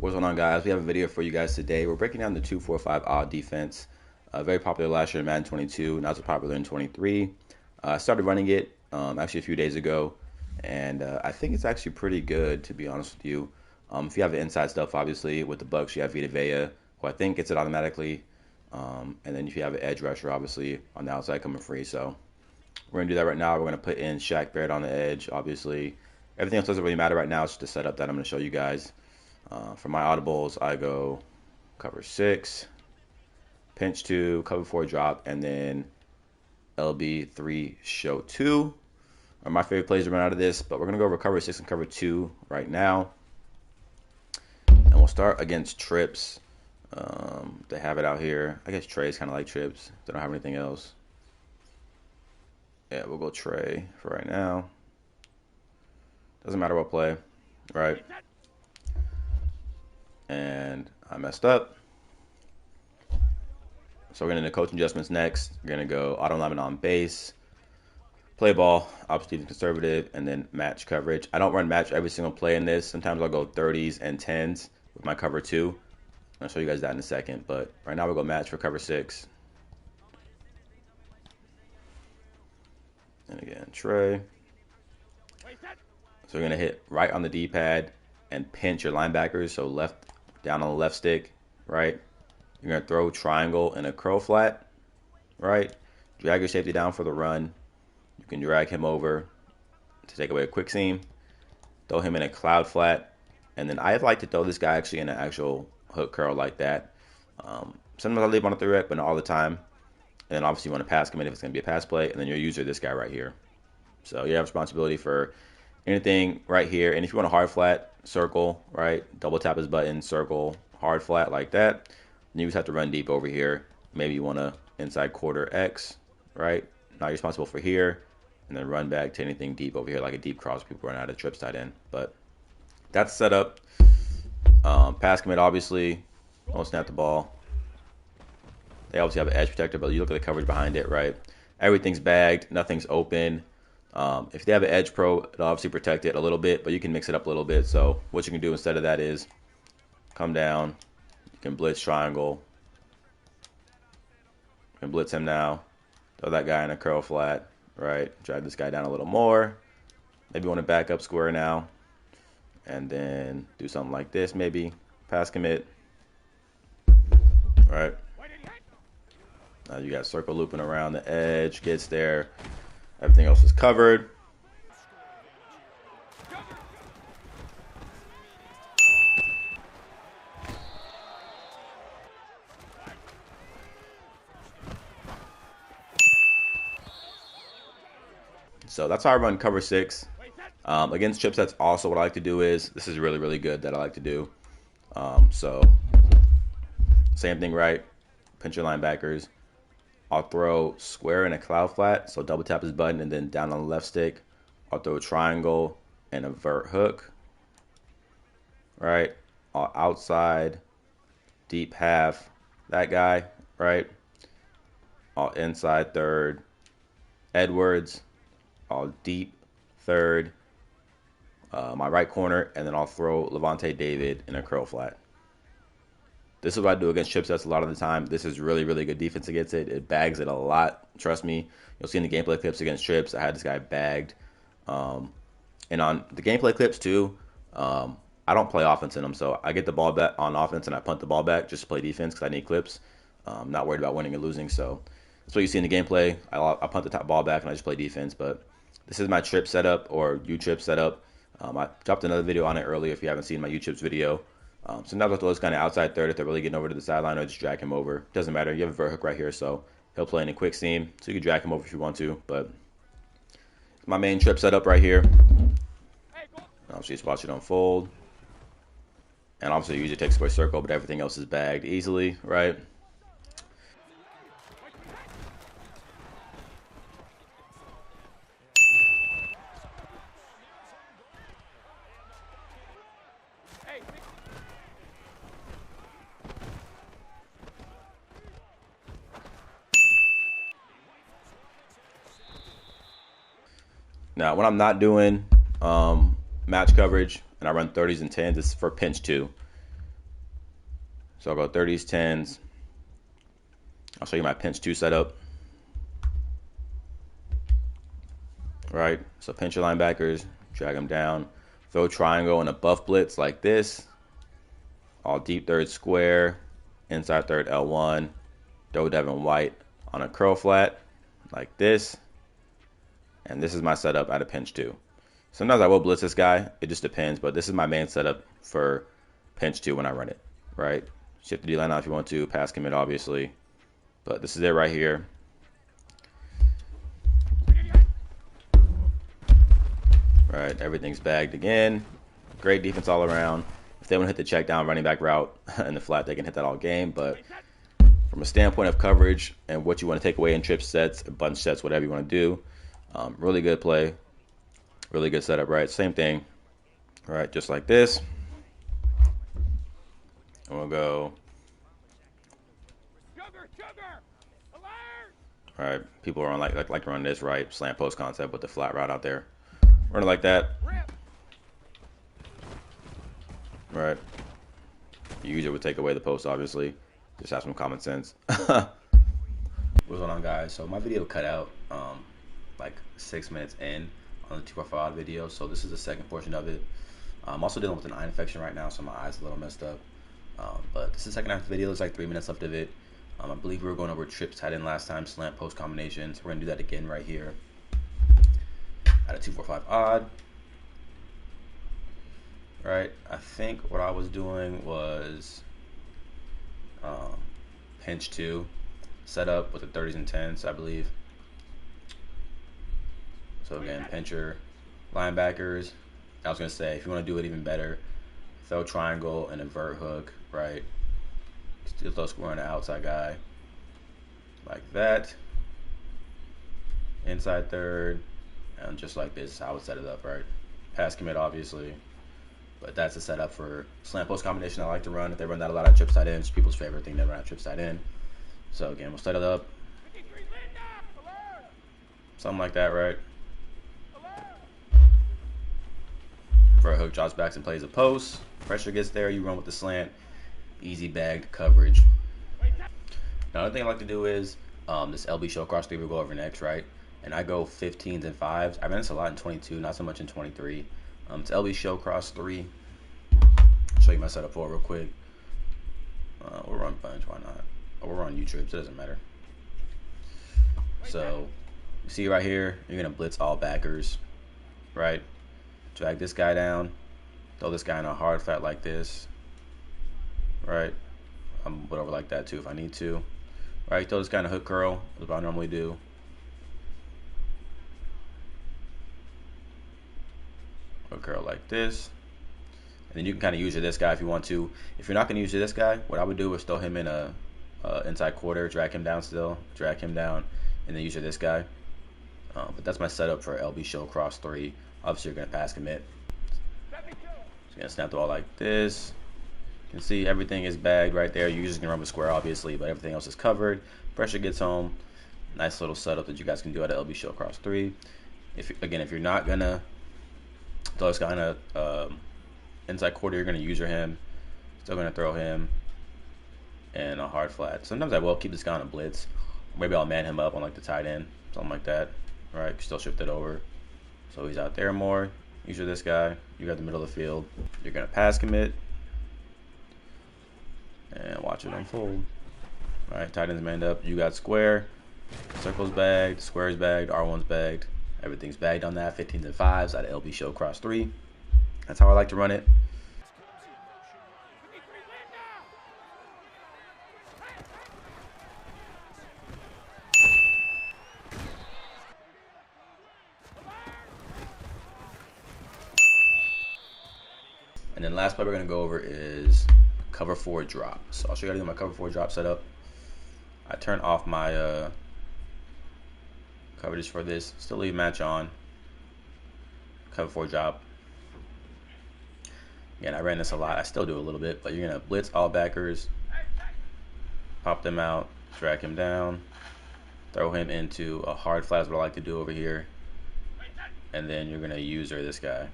What's going on, guys? We have a video for you guys today. We're breaking down the 2-4-5 odd defense. Very popular last year in Madden 22, not so popular in 23. I started running it actually a few days ago, and I think it's actually pretty good, to be honest with you. If you have the inside stuff, obviously, with the Bucks, you have Vita Vea, who I think gets it automatically. And then if you have an edge rusher, obviously, on the outside coming free. So we're going to do that right now. We're going to put in Shaq Barrett on the edge, obviously. Everything else doesn't really matter right now. It's just the setup that I'm going to show you guys. For my audibles, I go cover 6, pinch 2, cover 4 drop, and then LB 3 show 2 are my favorite plays to run out of this. But we're going to go over cover 6 and cover 2 right now. And we'll start against trips. They have it out here. I guess Trey's kind of like trips. They don't have anything else. Yeah, we'll go Trey for right now. Doesn't matter what play, right? And I messed up. So we're going to do coaching adjustments next. We're going to go auto alignment on base, play ball, obviously conservative, and then match coverage. I don't run match every single play in this. Sometimes I'll go 30s and 10s with my cover 2. I'll show you guys that in a second. But right now we'll go match for cover 6. And again, Trey. So we're going to hit right on the D-pad and pinch your linebackers. So left down on the left stick, right? You're going to throw triangle and a curl flat, right? Drag your safety down for the run. You can drag him over to take away a quick seam. Throw him in a cloud flat. And then I like to throw this guy actually in an actual hook curl like that. Sometimes I leave on a 3-rec, but not all the time. And then obviously you want to pass commit if it's going to be a pass play. And then your user, this guy right here. So you have responsibility for anything right here. And if you want a hard flat, circle, right? Double tap his button, circle, hard flat like that. And you just have to run deep over here. Maybe you want to inside quarter X, right? Now you're responsible for here. And then run back to anything deep over here, like a deep cross. People run out of trips tight end. But that's set up. Pass commit, obviously. Don't snap the ball. They obviously have an edge protector, but you look at the coverage behind it, right? Everything's bagged. Nothing's open. If they have an edge pro, it'll obviously protect it a little bit, but you can mix it up a little bit. So what you can do instead of that is come down. You can blitz triangle. You can blitz him now. Throw that guy in a curl flat, right? Drag this guy down a little more. Maybe you want to back up square now. And then do something like this maybe. Pass commit. Right? Now you got circle looping around the edge. Gets there. Everything else is covered. So that's how I run cover 6. Against chips, that's also what I like to do is, this is really, really good that I like to do. So same thing, right? Pinch your linebackers. I'll throw square and a cloud flat, so double tap his button, and then down on the left stick, I'll throw a triangle and a vert hook, right? I'll outside, deep half, that guy, right? I'll inside third, Edwards, I'll deep third, my right corner, and then I'll throw Levante David in a curl flat. This is what I do against chipsets a lot of the time. This is really, really good defense against it. It bags it a lot. Trust me. You'll see in the gameplay clips against trips, I had this guy bagged. And on the gameplay clips too, I don't play offense in them. So I get the ball back on offense and I punt the ball back just to play defense because I need clips. I'm not worried about winning or losing. So that's what you see in the gameplay. I punt the top ball back and I just play defense. But this is my trip setup or U-trip setup. I dropped another video on it earlier if you haven't seen my U-trips video. Sometimes I'll throw this kind of outside third if they're really getting over to the sideline, or just drag him over. Doesn't matter. You have a vert hook right here, so he'll play in a quick seam. So you can drag him over if you want to. But it's my main trip setup right here. Obviously, just watch it unfold. And obviously, you usually take square circle, but everything else is bagged easily, right? Now, when I'm not doing match coverage and I run 30s and 10s, it's for pinch 2. So I'll go 30s, 10s. I'll show you my pinch 2 setup. Right, so pinch your linebackers, drag them down, throw triangle and a buff blitz like this. All deep third square, inside third L1, throw Devin White on a curl flat like this. And this is my setup at a pinch 2. Sometimes I will blitz this guy, it just depends, but this is my main setup for pinch 2 when I run it, right? Shift the D-line out if you want to, pass commit obviously, but this is it right here. Right, everything's bagged again. Great defense all around. If they want to hit the check down running back route in the flat, they can hit that all game. But from a standpoint of coverage and what you want to take away in trip sets, bunch sets, whatever you want to do, really good play. Really good setup, right? Same thing, right? Just like this. And we'll go. All right, people are on like to run this, right? Slant post concept with the flat route out there. Run it like that. Right. The user would take away the post, obviously. Just have some common sense. What's going on, guys? So my video cut out like 6 minutes in on the 245 video. So this is the second portion of it. I'm also dealing with an eye infection right now, so my eye's a little messed up. But this is the second half of the video. There's like 3 minutes left of it. I believe we were going over trips tight end last time, slant post combinations. We're going to do that again right here at a 245 odd. Right, I think what I was doing was pinch 2 set up with the 30s and 10s, I believe. So again, pincher, linebackers. I was gonna say, if you want to do it even better, throw triangle and invert hook, right? Still throw square on the outside guy, like that. Inside third, and just like this, how I would set it up, right? Pass commit, obviously. But that's a setup for slant post combination I like to run. If they run that a lot of trips tight ends, people's favorite thing to run at trips tight end. So again, we'll set it up. Something like that, right? For a hook, drops backs and plays a post. Pressure gets there, you run with the slant. Easy bagged coverage. Another thing I like to do is this LB show cross 3 we'll go over next, right? And I go 15s and 5s. I ran this a lot in 22, not so much in 23. It's LB show cross 3. I'll show you my setup for it real quick. We'll run bunch, why not? Or we'll run U-trips, it doesn't matter. So, you see right here, you're going to blitz all backers, right? Drag this guy down, throw this guy in a hard flat like this, right? I'm going to put over like that too if I need to. Right, throw this guy in a hook curl, as I normally do. Hook curl like this. And then you can kind of use this guy if you want to. If you're not going to use this guy, what I would do is throw him in a inside quarter, drag him down still, drag him down, and then use this guy. But that's my setup for LB show cross 3. Obviously, you're going to pass commit. So you're going to snap the ball like this. You can see everything is bagged right there. You're just going to run with square, obviously, but everything else is covered. Pressure gets home. Nice little setup that you guys can do at LB show cross 3. If you're not going to throw this guy in a inside quarter, you're going to user him. Still going to throw him in a hard flat. Sometimes I will keep this guy on a blitz. Maybe I'll man him up on like the tight end, something like that. Right, still shift it over. So he's out there more. User this guy. You got the middle of the field. You're going to pass commit. And watch it unfold. All right, tight end's manned up. You got square. Circle's bagged. Square's bagged. R1's bagged. Everything's bagged on that. 15s and 5s out of LB show cross 3. That's how I like to run it. And then last play we're going to go over is cover 4 drop. So I'll show you how to do my cover 4 drop setup. I turn off my coverages for this. Still leave match on. Cover 4 drop. Again, I ran this a lot. I still do a little bit, but you're going to blitz all backers. Pop them out. Drag him down. Throw him into a hard flat is what I like to do over here. And then you're going to user this guy.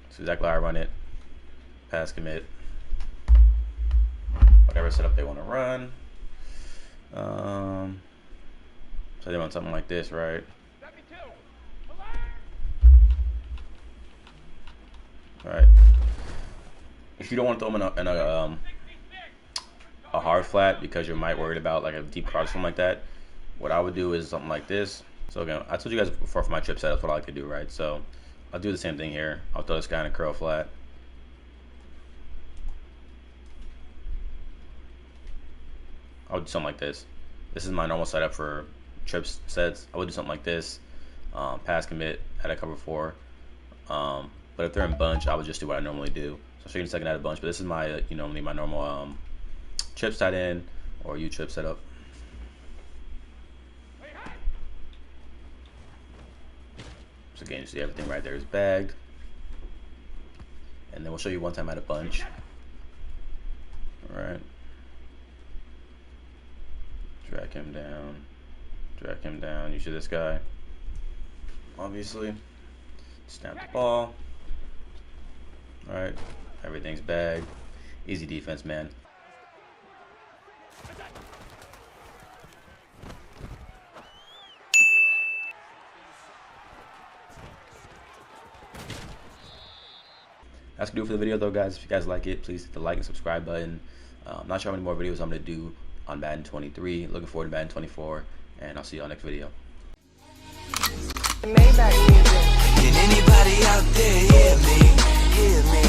That's exactly how I run it. Pass commit. whatever setup they want to run. So they want something like this, right? Right. If you don't want to throw them in a hard flat because you're might worried about like a deep cross or something like that, what I would do is something like this. So again, I told you guys before for my trip setups what I like to do, right? So I'll do the same thing here. I'll throw this guy in a curl flat. I would do something like this. This is my normal setup for trips sets. I would do something like this. Pass commit at a cover 4. But if they're in bunch, I would just do what I normally do. So I'll show you in a second at a bunch. But this is my normally my normal trips tight end or U trip setup. So again, you see everything right there is bagged. And then we'll show you one time at a bunch. All right. Drag him down. Drag him down. You see this guy? Obviously. Snap the ball. All right. Everything's bagged. Easy defense, man. That's gonna do it for the video though, guys. If you guys like it, please hit the like and subscribe button. I'm not sure how many more videos I'm gonna do on Madden 23. Looking forward to Madden 24, and I'll see you on next video. Can anybody out there hear me? Hear me?